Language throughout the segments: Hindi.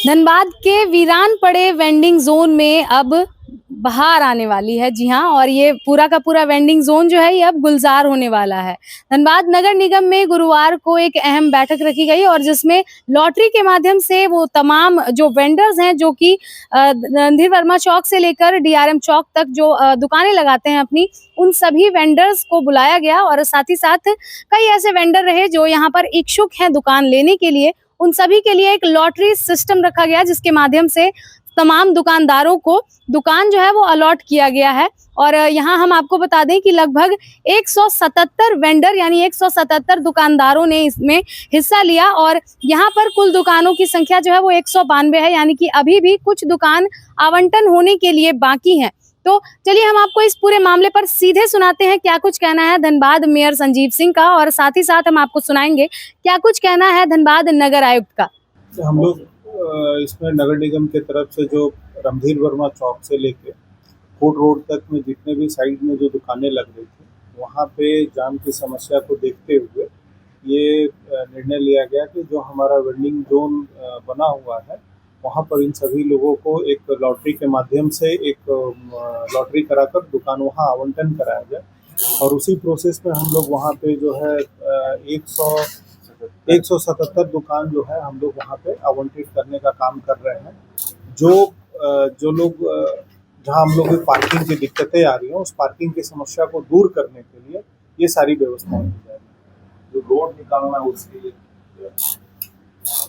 धनबाद के वीरान पड़े वेंडिंग जोन में अब बहार आने वाली है। जी हाँ, और ये पूरा का पूरा वेंडिंग जोन जो है ये अब गुलजार होने वाला है। धनबाद नगर निगम में गुरुवार को एक अहम बैठक रखी गई और जिसमें लॉटरी के माध्यम से वो तमाम जो वेंडर्स हैं जो कि रणधीर वर्मा चौक से लेकर डीआरएम चौक तक जो दुकानें लगाते हैं अपनी, उन सभी वेंडर्स को बुलाया गया और साथ ही साथ कई ऐसे वेंडर रहे जो यहाँ पर इच्छुक हैं दुकान लेने के लिए। उन सभी के लिए एक लॉटरी सिस्टम रखा गया जिसके माध्यम से तमाम दुकानदारों को दुकान जो है वो अलॉट किया गया है। और यहाँ हम आपको बता दें कि लगभग 177 वेंडर यानी 177 दुकानदारों ने इसमें हिस्सा लिया और यहाँ पर कुल दुकानों की संख्या जो है वो 192 है, यानी कि अभी भी कुछ दुकान आवंटन होने के लिए बाकी हैं। तो चलिए हम आपको इस पूरे मामले पर सीधे सुनाते हैं क्या कुछ कहना है धनबाद मेयर संजीव सिंह का, और साथ ही साथ हम आपको सुनाएंगे क्या कुछ कहना है धनबाद नगर आयुक्त का। हम लोग इसमें नगर निगम के तरफ से जो रणधीर वर्मा चौक से लेके कोर्ट रोड तक में जितने भी साइड में जो दुकानें लग रही थी वहाँ पे जाम की समस्या को देखते हुए ये निर्णय लिया गया कि जो हमारा वेंडिंग जोन बना हुआ है वहाँ पर इन सभी लोगों को एक लॉटरी के माध्यम से एक लॉटरी कराकर दुकान वहाँ आवंटन कराया जाए। और उसी प्रोसेस में हम लोग वहाँ पे जो है 177 दुकान जो है हम लोग वहाँ पे आवंटित करने का काम कर रहे हैं। जो लोग जहाँ हम लोग की पार्किंग की दिक्कतें आ रही हैं उस पार्किंग की समस्या को दूर करने के लिए ये सारी व्यवस्थाएं की जाएगी। जो रोड निकालना है उसके लिए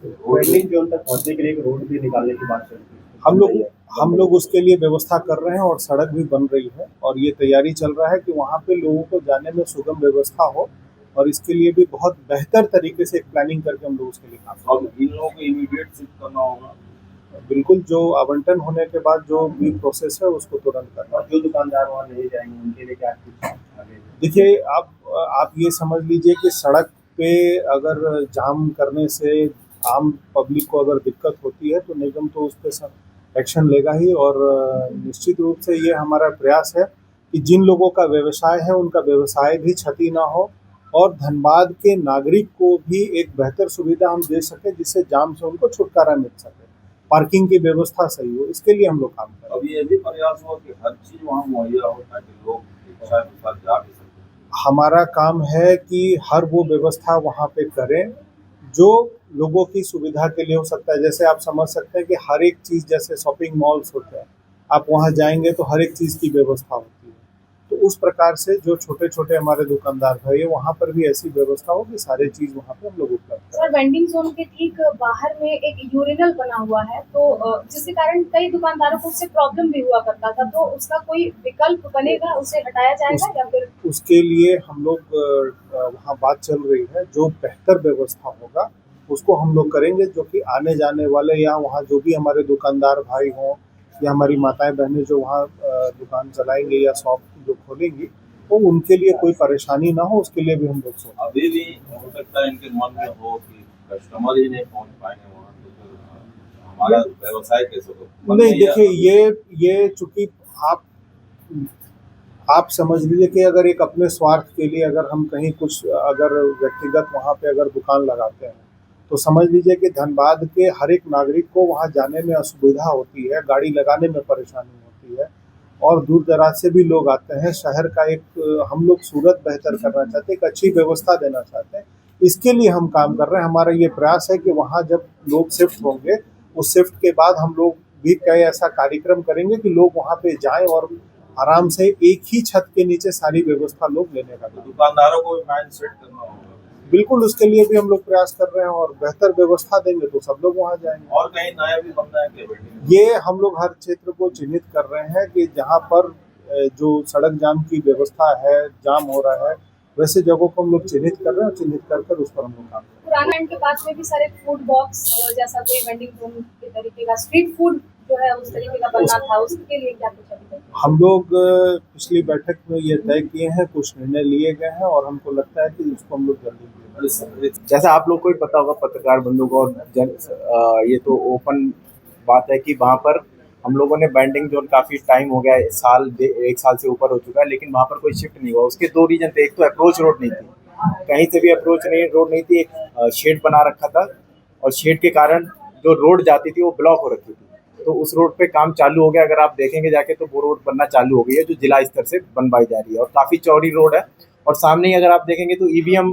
वेंडिंग जोन तक पहुंचने के लिए एक रोड भी निकालने की बात चल रही है। हम लोग उसके लिए व्यवस्था कर रहे हैं और सड़क भी बन रही है और ये तैयारी चल रहा है कि वहाँ पे लोगों को जाने में सुगम व्यवस्था हो और इसके लिए भी बहुत बेहतर तरीके से एक प्लानिंग करके हम लोग उसके लिए काम और इन लोगों को इमीडिएट शिफ्ट करना होगा। बिल्कुल, जो आवंटन होने के बाद जो भी प्रोसेस है उसको तुरंत करना। और जो दुकानदार वहाँ नहीं जाएंगे उनके लिए क्या आगे? देखिए, आप ये समझ लीजिए कि सड़क पे अगर जाम करने से आम पब्लिक को अगर दिक्कत होती है तो निगम तो उस पर एक्शन लेगा ही। और निश्चित रूप से ये हमारा प्रयास है कि जिन लोगों का व्यवसाय है उनका व्यवसाय भी क्षति ना हो और धनबाद के नागरिक को भी एक बेहतर सुविधा हम दे सकें जिससे जाम से उनको छुटकारा मिल सके, पार्किंग की व्यवस्था सही हो, इसके लिए हम लोग काम कर रहे हैं। अब ये भी प्रयास हो कि हर चीज वहाँ मुहैया हो ताकि लोग इच्छा अनुसार जा भी सकें। हमारा काम है कि हर वो व्यवस्था वहाँ पे करें जो लोगों की सुविधा के लिए हो सकता है। जैसे आप समझ सकते हैं कि हर एक चीज़, जैसे शॉपिंग मॉल्स होते हैं, आप वहाँ जाएंगे तो हर एक चीज़ की व्यवस्था होती है, तो उस प्रकार से जो छोटे छोटे हमारे दुकानदार भाई है वहाँ पर भी ऐसी व्यवस्था हो कि सारी चीज़ वहाँ पे हम लोग उपलब्ध करें। सर, वेंडिंग जोन के ठीक बाहर में एक यूरिनल बना हुआ है तो जिसके कारण कई दुकानदारों को उससे प्रॉब्लम भी हुआ करता था, तो उसका कोई विकल्प बनेगा, उसे हटाया जाएगा या फिर? उसके लिए हम लोग वहाँ बात चल रही है, जो बेहतर व्यवस्था होगा उसको हम लोग करेंगे, जो कि आने जाने वाले या वहाँ जो भी हमारे दुकानदार भाई हों या हमारी माताएं बहनें जो वहाँ दुकान चलाएंगे या शॉप जो खोलेंगी तो उनके लिए कोई परेशानी ना हो, उसके लिए भी हम लोग सोच। अभी भी हो सकता है इनके मन में हो कि कस्टमर ही नहीं पहुंच पाएंगे वहाँ, तो हमारा व्यवसाय कैसे हो? नहीं, देखिए, ये चूंकि आप समझ लीजिए कि अगर एक अपने स्वार्थ के लिए अगर हम कहीं कुछ अगर व्यक्तिगत वहाँ पे अगर दुकान लगाते हैं तो समझ लीजिए कि धनबाद के हर एक नागरिक को वहाँ जाने में असुविधा होती है, गाड़ी लगाने में परेशानी होती है और दूर दराज से भी लोग आते हैं। शहर का एक हम लोग सूरत बेहतर करना चाहते हैं, एक अच्छी व्यवस्था देना चाहते हैं, इसके लिए हम काम कर रहे हैं। हमारा ये प्रयास है कि वहाँ जब लोग शिफ्ट होंगे उस शिफ्ट के बाद हम लोग भी कई ऐसा कार्यक्रम करेंगे कि लोग वहाँ पे जाएं और आराम से एक ही छत के नीचे सारी व्यवस्था लोग लेने का। तो दुकानदारों को भी माइंड सेट करना होगा। बिल्कुल, उसके लिए भी हम लोग प्रयास कर रहे हैं और बेहतर व्यवस्था देंगे तो सब लोग वहाँ जाएंगे। और कहीं नया भी बनना है क्या बिल्डिंग? ये हम लोग हर क्षेत्र को चिन्हित कर रहे हैं कि जहाँ पर जो सड़क जाम की व्यवस्था है, जाम हो रहा है, वैसे जगहों को हम लोग चिन्हित कर रहे हैं और चिन्हित कर उस पर हम लोग काम कर रहे हैं। पुराना एंड के पास में भी सारे फूड बॉक्स जैसा कोई वेंडिंग जोन के तरीके का स्ट्रीट फूड जो है उस तरीके का बनना था, उसके लिए क्या कुछ अभी तक? हम लोग पिछली बैठक में ये तय किए हैं, कुछ निर्णय लिए गए हैं और हमको लगता है कि उसको हम लोग जल्दी। जैसा आप लोग को ही पता होगा पत्रकार बंधु को और ये तो ओपन बात है कि वहाँ पर हम लोगों ने बैंडिंग जोन काफ़ी टाइम हो गया है, एक साल से ऊपर हो चुका है, लेकिन वहाँ पर कोई शिफ्ट नहीं हुआ। उसके दो रीजन थे, एक तो अप्रोच रोड नहीं थी, कहीं से भी अप्रोच रोड नहीं थी, एक शेड बना रखा था और शेड के कारण जो रोड जाती थी वो ब्लॉक हो रखी थी, तो उस रोड पे काम चालू हो गया। अगर आप देखेंगे जाके तो वो रोड बनना चालू हो गई है, जो जिला स्तर से बनवाई जा रही है, और काफ़ी चौड़ी रोड है। और सामने ही अगर आप देखेंगे तो ईवीएम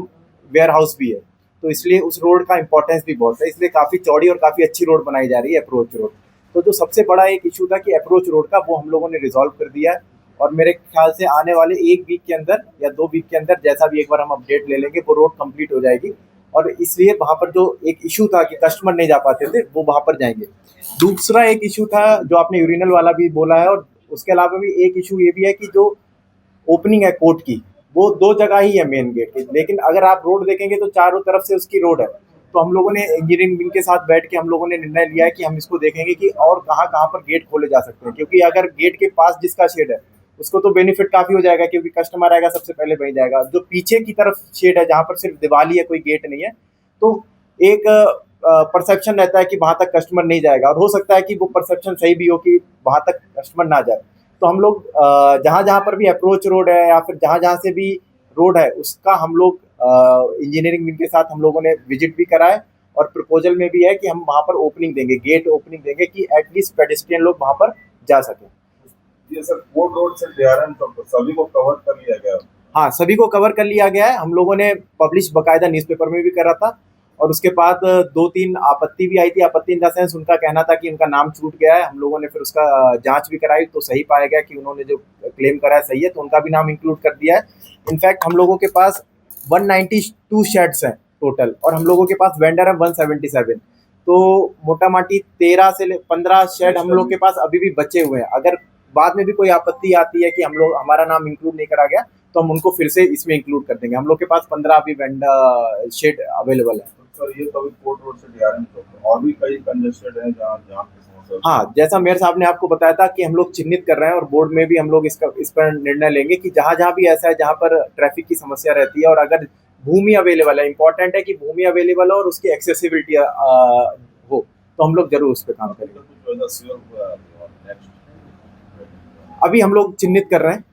वेयर हाउस भी है, तो इसलिए उस रोड का इंपॉर्टेंस भी बहुत है, इसलिए काफ़ी चौड़ी और काफ़ी अच्छी रोड बनाई जा रही है, अप्रोच रोड। तो जो सबसे बड़ा एक इशू था कि अप्रोच रोड का, वो हम लोगों ने रिजॉल्व कर दिया है, और मेरे ख्याल से आने वाले 1 वीक के अंदर या 2 वीक के अंदर, जैसा भी एक बार हम अपडेट ले लेंगे, वो रोड कंप्लीट हो जाएगी। और इसलिए वहाँ पर जो एक इशू था कि कस्टमर नहीं जा पाते थे, वो वहाँ पर जाएंगे। दूसरा एक इशू था जो आपने यूरिनल वाला भी बोला है, और उसके अलावा भी एक इशू ये भी है कि जो ओपनिंग है कोर्ट की, वो 2 जगह ही है मेन गेट की, लेकिन अगर आप रोड देखेंगे तो चारों तरफ से उसकी रोड है। तो हम लोगों ने इंजीनियरिंग विंग के साथ बैठ के हम लोगों ने निर्णय लिया है कि हम इसको देखेंगे कि और कहाँ कहाँ पर गेट खोले जा सकते हैं, क्योंकि अगर गेट के पास जिसका शेड है उसको तो बेनिफिट काफ़ी हो जाएगा, क्योंकि कस्टमर आएगा सबसे पहले वहीं जाएगा। जो पीछे की तरफ शेड है, जहाँ पर सिर्फ दिवाली है, कोई गेट नहीं है, तो एक परसेप्शन रहता है कि वहाँ तक कस्टमर नहीं जाएगा, और हो सकता है कि वो परसेप्शन सही भी हो कि वहाँ तक कस्टमर ना जाए। तो हम लोग जहाँ जहाँ पर भी अप्रोच रोड है या फिर जहाँ जहाँ से भी रोड है, उसका हम लोग इंजीनियरिंग विंग के साथ हम लोगों ने विजिट भी करा है, और प्रपोजल में भी है कि हम वहाँ पर ओपनिंग देंगे, गेट ओपनिंग देंगे, कि एटलीस्ट पेडेस्ट्रियन लोग वहाँ पर जा सकें। ये सर कोर्ट रोड से डीआरएम तक सभी को कवर कर लिया गया? हाँ, सभी को कवर कर लिया गया है। हम लोगों ने पब्लिश बाकायदा न्यूज़पेपर में भी करा था, और उसके बाद 2-3 आपत्ति भी आई थी। आपत्ति इन द सेंस उनका कहना था कि उनका नाम छूट गया है। हम लोगों ने फिर उसका जांच भी कराई, तो सही पाया गया कि उन्होंने जो क्लेम करा है सही है, तो उनका भी नाम इंक्लूड कर दिया है। इनफैक्ट हम लोगों के पास 192 शेड्स हैं टोटल, और हम लोगों के पास वेंडर है 177। तो मोटा माटी 13 से 15 शेड हम लोग के पास अभी भी बचे हुए हैं। अगर बाद में भी कोई आपत्ति आती है कि हमारा नाम इंक्लूड नहीं करा गया, तो हम उनको फिर से इसमें इंक्लूड कर देंगे। हम लोग के पास 15 अभी वेंडर शेड अवेलेबल है। सर ये कभी कोर्ट रोड से डीआरएम तक और भी कई कंजेस्टेड है जहाँ जहाँ की समस्या? हाँ, जैसा मेयर साहब ने आपको बताया था कि हम लोग चिन्हित कर रहे हैं, और बोर्ड में भी हम लोग इस पर निर्णय लेंगे कि जहाँ जहाँ भी ऐसा है जहाँ पर ट्रैफिक की समस्या रहती है, और अगर भूमि अवेलेबल है, इंपॉर्टेंट है कि भूमि अवेलेबल हो और उसकी एक्सेसिबिलिटी हो, तो हम लोग जरूर उस पर काम करेंगे। अभी हम लोग चिन्हित कर रहे हैं,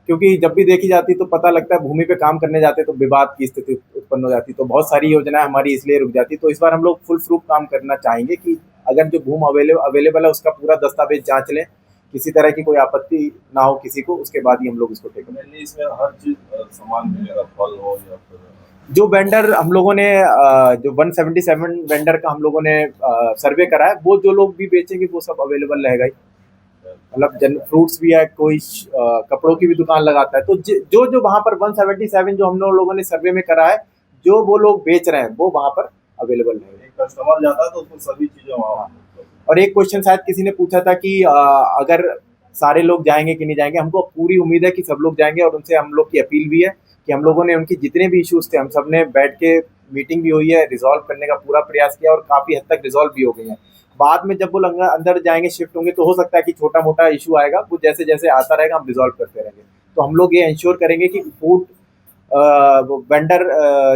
क्योंकि जब भी देखी जाती तो पता लगता है भूमि पे काम करने जाते तो विवाद की स्थिति उत्पन्न हो जाती, तो बहुत सारी योजनाएं हमारी इसलिए रुक जाती। तो इस बार हम लोग फुल प्रूफ काम करना चाहेंगे कि अगर जो भूमि अवेलेबल है उसका पूरा दस्तावेज जांच लें, किसी तरह की कोई आपत्ति ना हो किसी को, उसके बाद ही हम लोग इसको टेकेंगे। इसमें हर चीज सामान मिलेगा, फल हो या फिर जो वेंडर हम लोगों ने जो 177 वेंडर का हम लोगों ने सर्वे करा है, वो जो लोग भी बेचेंगे वो सब अवेलेबल रहेगा ही। मतलब फ्रूट्स भी है, कोई कपड़ों की भी दुकान लगाता है, तो जो जो वहाँ पर 177 जो हम लोगों ने सर्वे में करा है, जो वो लोग बेच रहे हैं वो वहाँ पर अवेलेबल है। कस्टमर जाता है तो उसको सभी चीजें वहाँ। और एक क्वेश्चन शायद किसी ने पूछा था कि अगर सारे लोग जाएंगे कि नहीं जाएंगे। हमको पूरी उम्मीद है कि सब लोग जाएंगे, और उनसे हम लोग की अपील भी है कि हम लोगों ने उनकी जितने भी इश्यूज थे, हम सब ने बैठ के मीटिंग भी हुई है, रिजॉल्व करने का पूरा प्रयास किया, और काफ़ी हद तक रिजॉल्व भी हो गई है। बाद में जब वो अंदर जाएंगे, शिफ्ट होंगे, तो हो सकता है कि छोटा मोटा इशू आएगा, वो जैसे जैसे आता रहेगा हम रिजॉल्व करते रहेंगे। तो हम लोग ये इंश्योर करेंगे कि फूड वेंडर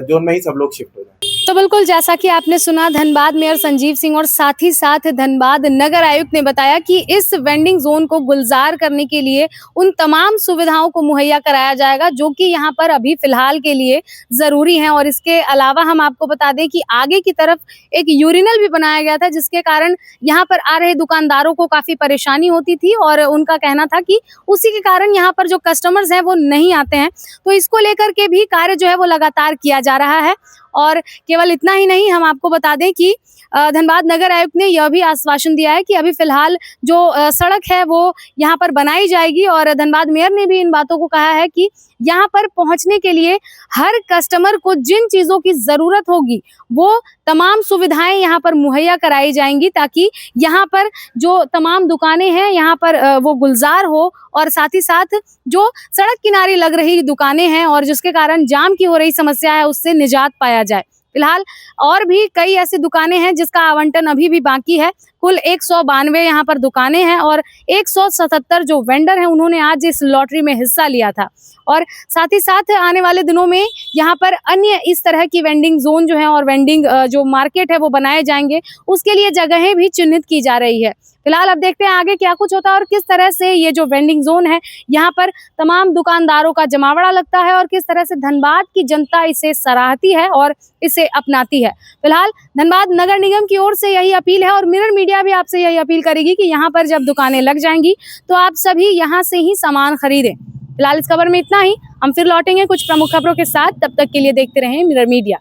जोन में ही सब लोग शिफ्ट हो जाए। तो बिल्कुल जैसा कि आपने सुना, धनबाद मेयर संजीव सिंह और साथ ही साथ धनबाद नगर आयुक्त ने बताया कि इस वेंडिंग जोन को गुलजार करने के लिए उन तमाम सुविधाओं को मुहैया कराया जाएगा जो कि यहाँ पर अभी फिलहाल के लिए जरूरी हैं। और इसके अलावा हम आपको बता दें कि आगे की तरफ एक यूरिनल भी बनाया गया था, जिसके कारण यहाँ पर आ रहे दुकानदारों को काफी परेशानी होती थी, और उनका कहना था कि उसी के कारण यहाँ पर जो कस्टमर्स हैं वो नहीं आते हैं। तो इसको लेकर के भी कार्य जो है वो लगातार किया जा रहा है। और केवल इतना ही नहीं, हम आपको बता दें कि धनबाद नगर आयुक्त ने यह भी आश्वासन दिया है कि अभी फिलहाल जो सड़क है वो यहाँ पर बनाई जाएगी, और धनबाद मेयर ने भी इन बातों को कहा है कि यहाँ पर पहुँचने के लिए हर कस्टमर को जिन चीज़ों की ज़रूरत होगी वो तमाम सुविधाएं यहाँ पर मुहैया कराई जाएंगी, ताकि यहाँ पर जो तमाम दुकानें हैं यहाँ पर वो गुलजार हो, और साथ ही साथ जो सड़क किनारे लग रही दुकानें हैं और जिसके कारण जाम की हो रही समस्या है उससे निजात पाया जाए। फिलहाल और भी कई ऐसी दुकानें हैं जिसका आवंटन अभी भी बाकी है। कुल 192 यहाँ पर दुकानें हैं, और 177 जो वेंडर हैं उन्होंने आज इस लॉटरी में हिस्सा लिया था। और साथ ही साथ आने वाले दिनों में यहाँ पर अन्य इस तरह की वेंडिंग जोन जो है और वेंडिंग जो मार्केट है वो बनाए जाएंगे, उसके लिए जगहें भी चिन्हित की जा रही है। फिलहाल अब देखते हैं आगे क्या कुछ होता है और किस तरह से ये जो वेंडिंग जोन है यहाँ पर तमाम दुकानदारों का जमावड़ा लगता है और किस तरह से धनबाद की जनता इसे सराहती है और इसे अपनाती है। फिलहाल धनबाद नगर निगम की ओर से यही अपील है और मिरर मीडिया भी आपसे यही अपील करेगी कि यहाँ पर जब दुकानें लग जाएंगी तो आप सभी यहाँ से ही सामान खरीदें। फिलहाल इस खबर में इतना ही, हम फिर लौटेंगे कुछ प्रमुख खबरों के साथ, तब तक के लिए देखते रहें मिरर मीडिया।